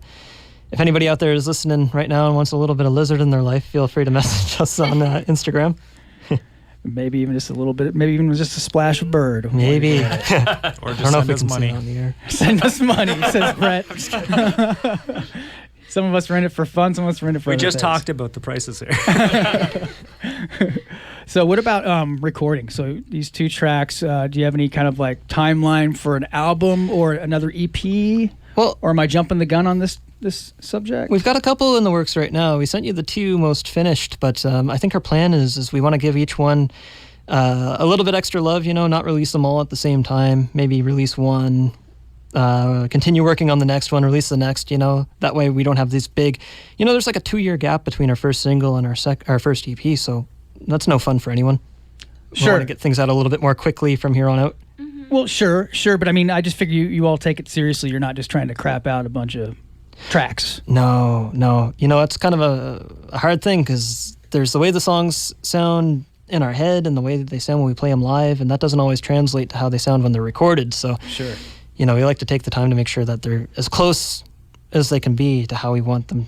if anybody out there is listening right now and wants a little bit of lizard in their life, feel free to message us on Instagram. Maybe even just a little bit. Maybe even just a splash of bird. Maybe. Or just I don't know if we can money. say it on the air. Send us money, says Brett. Some of us rent it for fun. Some of us rent it for. We other just things. talked about the prices here. So what about recording? So these two tracks, do you have any kind of like timeline for an album or another EP? Well, or am I jumping the gun on this subject? We've got a couple in the works right now. We sent you the two most finished, but I think our plan is we want to give each one a little bit extra love, not release them all at the same time. Maybe release one, continue working on the next one, release the next, That way we don't have this big, there's like a 2-year gap between our first single and our first EP, so that's no fun for anyone. Sure. We want to get things out a little bit more quickly from here on out. Well, sure. But I mean, I just figure you all take it seriously. You're not just trying to crap out a bunch of tracks. No. It's kind of a hard thing because there's the way the songs sound in our head and the way that they sound when we play them live, and that doesn't always translate to how they sound when they're recorded. So, sure. We like to take the time to make sure that they're as close as they can be to how we want them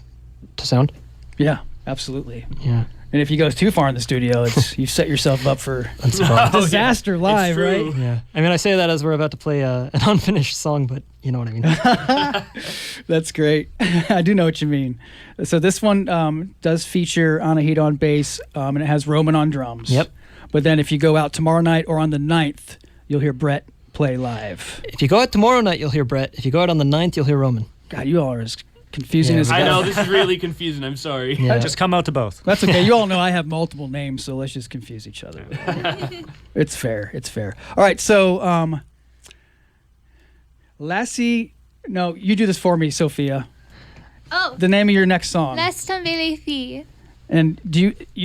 to sound. Yeah, absolutely. Yeah. And if you go too far in the studio, you set yourself up for disaster live, right? Yeah. I mean, I say that as we're about to play an unfinished song, but you know what I mean. That's great. I do know what you mean. So this one does feature Anahita on bass, and it has Roman on drums. Yep. But then if you go out tomorrow night or on the 9th, you'll hear Brett play live. If you go out tomorrow night, you'll hear Brett. If you go out on the 9th, you'll hear Roman. God, you all are as confusing as I hell. know, this is really confusing. I'm sorry. Yeah. Just come out to both. That's okay. You all know I have multiple names, so let's just confuse each other. It's fair. All right, so Lassie, no, you do this for me, Sophia. Oh. The name of your next song. Laisse tomber les filles. And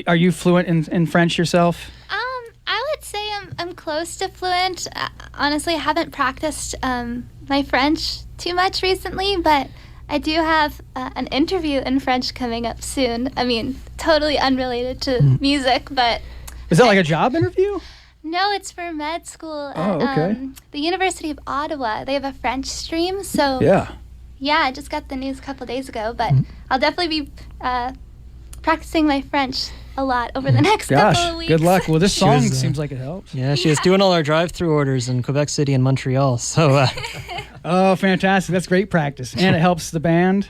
are you fluent in French yourself? I would say I'm close to fluent. Honestly, I haven't practiced my French too much recently, but I do have an interview in French coming up soon. I mean, totally unrelated to music, but... Is that like a job interview? No, it's for med school Oh, at okay. the University of Ottawa. They have a French stream, so Yeah. yeah, I just got the news a couple days ago, but I'll definitely be practicing my French a lot over the next couple Gosh, of weeks. good luck. Well, this She song was, seems like it helps. Yeah, she was doing all our drive-through orders in Quebec City and Montreal. So, Oh, fantastic. That's great practice. And it helps the band,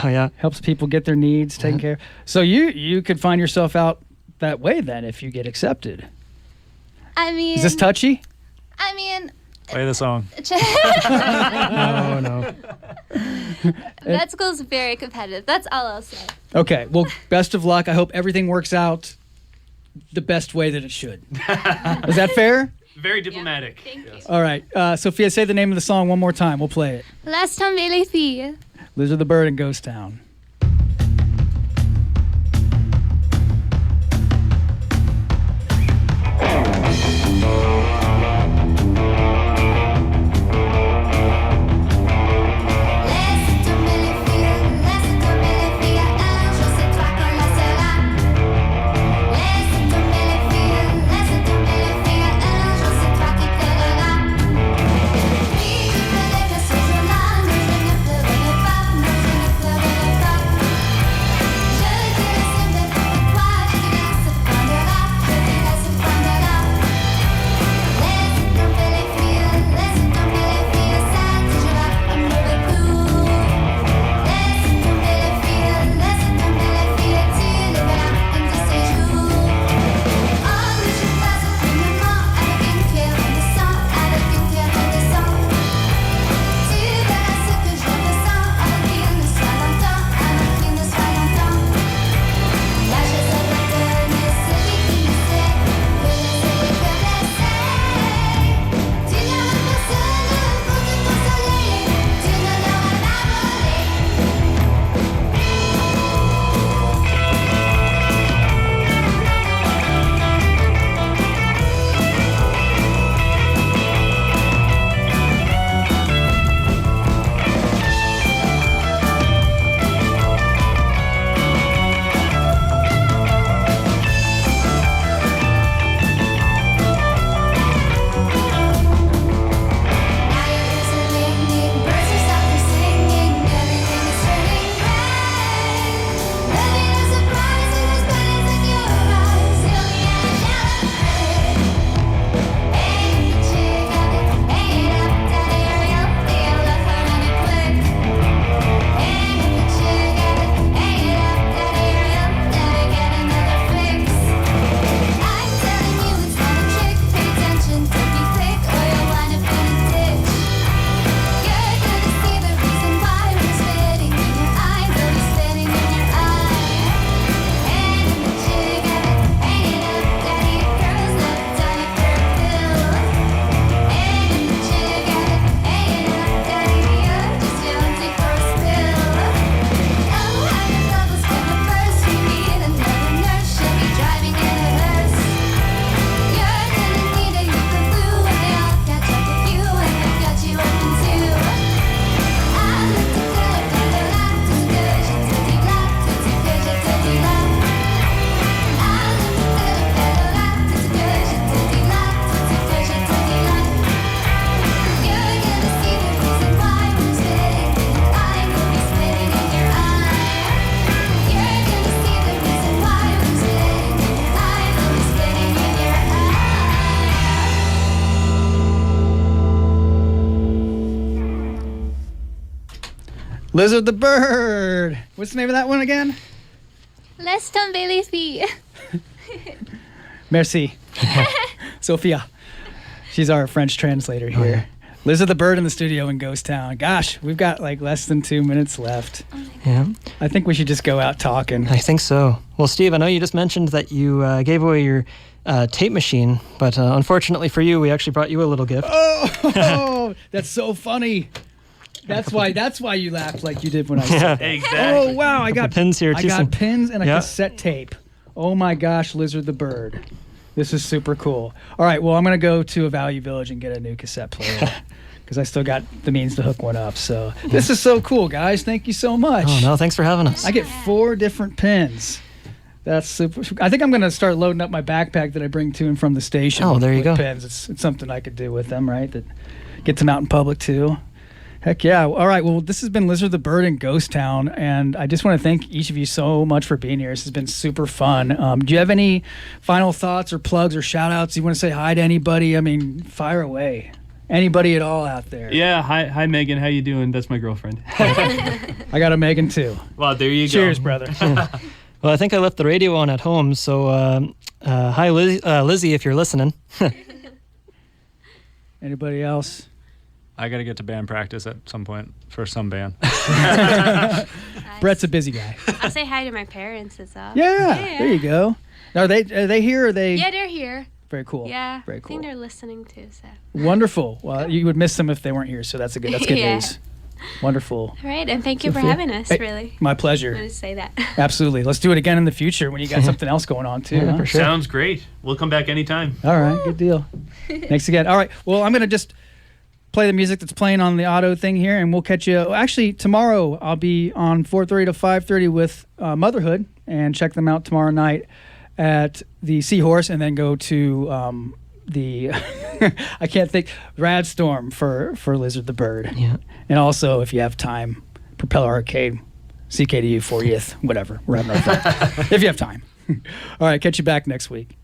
oh yeah. helps people get their needs taken care of. So you could find yourself out that way then if you get accepted. I mean, Is this touchy? I mean, Play the song. Oh no. med school's very competitive. That's all I'll say. Okay. Well, best of luck. I hope everything works out the best way that it should. Is that fair? Very diplomatic. Thank you. All right. Sophia, say the name of the song one more time. We'll play it. Laisse tomber les filles. Lizard the Bird and Ghost Town. Laisse tomber les filles, laisse tomber les filles, un jour c'est toi qu'on laissera. Laisse tomber les filles, un jour c'est toi qui pleureras. Oui, je pleurais bien ce jour-là, mais je ne pleurerai pas, non, je ne pleurerai pas. Je dirai sempre pour toi, je dirai se prendra, je dirai se prendra. Laisse tomber les filles, ça touchera un mauvais coup. Laisse tomber les filles, tu le verras un de ces jours. Oh, mais je passe un moment avec une pierre de sang, avec une pierre de sang. Tu verras ce que je ressens, avant qu'il ne soit longtemps, avant qu'il ne soit longtemps. Là, je sais retenir celui qui me sait, que laisser, que laisser. Tu n'auras personne pour te consoler, tu ne l'auras pas volé. Now your ears are ringing, birds are softly singing, everything is turning red. Living a surprise, and there's pennies in your eyes, Sylvia and Ellen. Ain't the chick of it, ain't up, daddy, or you'll feel the harmony click. Ain't the chick of it, ain't up, daddy, or you'll never get another fix. I'm telling you it's not a trick, pay attention, don't be quick, or you'll wind up in a ditch. You're gonna see the reason why we're spitting in your eye, they'll be spitting in your eye. And the chick of it, ain't up, daddy, girls love tiny purple. And the chick of it, ain't up, daddy, you're just guilty for a spill. Oh, how your bubble's gonna burst, we need another nurse, she'll be driving in a hearse. You're gonna need a Yucca and they all catch up with you, and they've got you open too. I looked at her, tout ce que je te dis là, tout ce que je te dis là. I looked at her, tout ce que je te dis là, tout ce que je te dis là. You're gonna see the reason why we're spitting in your eye, we'll be spitting in your eye. You're gonna see the reason why we're spitting in your eye, we'll be spitting in your eye. Lizard the Bird. What's the name of that one again? Laisse tomber les filles. Merci. Sophia. She's our French translator here. Lizard the Bird in the studio in Ghost Town. Gosh, we've got like less than 2 minutes left. Yeah, I think we should just go out talking. I think so. Well, Steve, I know you just mentioned that you gave away your tape machine, but unfortunately for you, we actually brought you a little gift. Oh, that's so funny. That's why you laughed like you did when I said that. Exactly. Oh wow, I got pins here, I too, got some- pins and a Yeah. cassette tape. Oh my gosh, Lizard the Bird. This is super cool. All right, well I'm gonna go to a Value Village and get a new cassette player because I still got the means to hook one up. So this is so cool, guys. Thank you so much. Oh no, thanks for having us. I get 4 different pins. That's super. I think I'm going to start loading up my backpack that I bring to and from the station. Oh, there you with go. Pens. It's something I could do with them, right? That gets them out in public too. Heck yeah. All right. Well, this has been Lizard the Bird in Ghost Town, and I just want to thank each of you so much for being here. This has been super fun. Do you have any final thoughts or plugs or shout outs? You want to say hi to anybody? I mean, fire away. Anybody at all out there? Yeah, hi Megan, how you doing? That's my girlfriend. I got a Megan too. Well, there you go. Cheers, brother. Well, I think I left the radio on at home, so hi, Lizzie, if you're listening. Anybody else? I got to get to band practice at some point for some band. Brett's a busy guy. I'll say hi to my parents as well. Yeah, there you go. Are they here? Or are they? Yeah, they're here. Very cool. Yeah, very I cool. think they're listening too. So. Wonderful. Well, you would miss them if they weren't here, so that's good Yeah. news. Wonderful. All right, and thank you for Sophia? having us. Hey, Really, my I pleasure. wanted to say that. Absolutely. Let's do it again in the future when you got something else going on too. Huh? Sounds great. We'll come back anytime. All right, good deal. Thanks again. All right, well, I'm gonna just play the music that's playing on the auto thing here, and we'll catch you. Actually, tomorrow I'll be on 4:30 to 5:30 with Motherhood, and check them out tomorrow night at the Seahorse, and then go to the I can't think Rad Storm for Lizard the Bird. Yeah. And also, if you have time, Propeller Arcade, CKDU 40th, whatever. We're having our fun. If you have time. All right, catch you back next week.